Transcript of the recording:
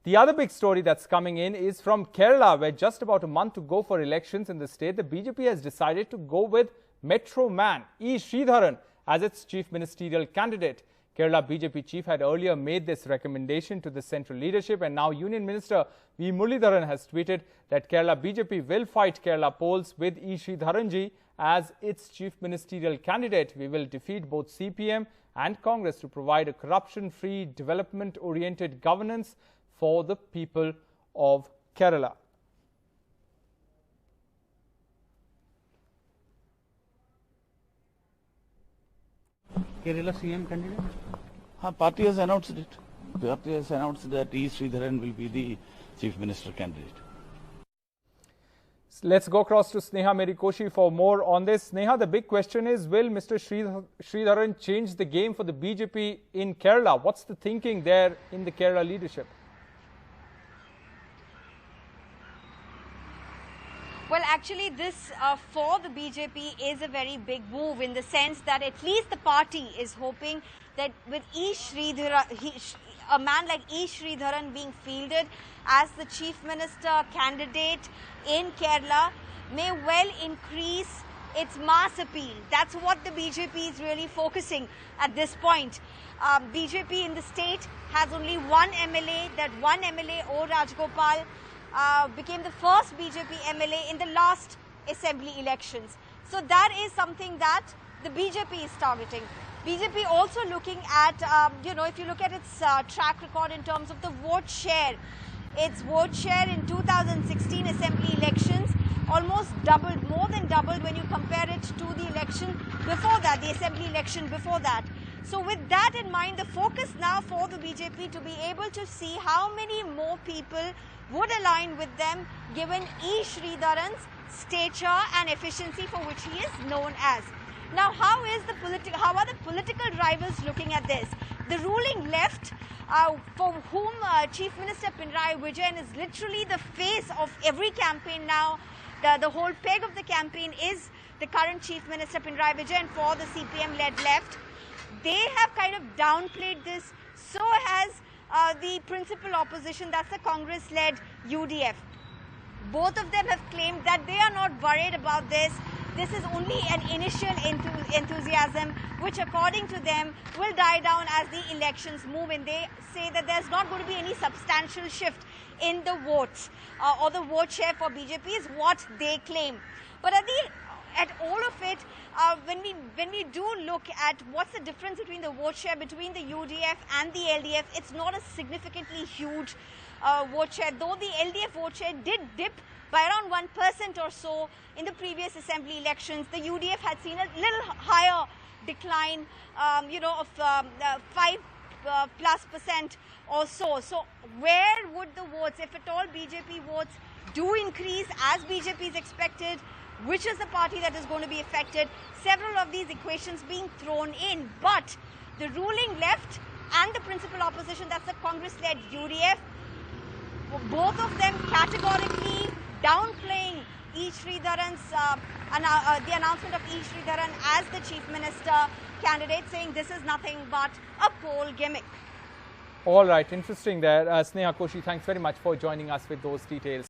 The other big story that's coming in is from Kerala, where just about a month to go for elections in the state, the BJP has decided to go with Metro Man E. Sridharan as its chief ministerial candidate. Kerala BJP chief had earlier made this recommendation to the central leadership, and now Union Minister V. Muralidharan has tweeted that Kerala BJP will fight Kerala polls with E. Sridharanji as its chief ministerial candidate. We will defeat both CPM and Congress to provide a corruption-free, development-oriented governance for the people of Kerala. Kerala CM candidate? Party has announced it. The party has announced that E. Sridharan will be the chief minister candidate. Let's go across to Sneha Merikoshi for more on this. Sneha, the big question is, will Mr. Sridharan change the game for the BJP in Kerala? What's the thinking there in the Kerala leadership? Well, actually, this for the BJP is a very big move, in the sense that at least the party is hoping that with a man like E. Sridharan being fielded as the chief minister candidate in Kerala may well increase its mass appeal. That's what the BJP is really focusing at this point. BJP in the state has only one MLA. That one MLA, O. Rajgopal, became the first BJP MLA in the last assembly elections. So that is something that the BJP is targeting. BJP also looking at, if you look at its track record in terms of the vote share, its vote share in 2016 assembly elections almost doubled, more than doubled when you compare it to the election before that, the assembly election before that. So with that in mind, the focus now for the BJP to be able to see how many more people would align with them, given E. Sridharan's stature and efficiency for which he is known as. Now, how are the political rivals looking at this? The ruling left, for whom Chief Minister Pinarayi Vijayan is literally the face of every campaign now. The whole peg of the campaign is the current Chief Minister Pinarayi Vijayan for the CPM-led left. They have kind of downplayed this. So has the principal opposition, that's the Congress-led UDF. Both of them have claimed that they are not worried about this. This is only an initial enthusiasm, which according to them will die down as the elections move in. They say that there's not going to be any substantial shift in the votes or the vote share for BJP is what they claim. But at all of it, when we do look at what's the difference between the vote share between the UDF and the LDF, it's not a significantly huge vote share, though the LDF vote share did dip by around 1% or so in the previous assembly elections. The UDF had seen a little higher decline, of 5+% or so. So where would the votes, if at all BJP votes do increase as BJP is expected, which is the party that is going to be affected? Several of these equations being thrown in, but the ruling left and the principal opposition, that's the Congress-led UDF, both of them categorically downplaying E. Sridharan's, the announcement of E. Sridharan as the chief minister candidate, saying this is nothing but a poll gimmick. All right, interesting there. Sneha Koshi, thanks very much for joining us with those details.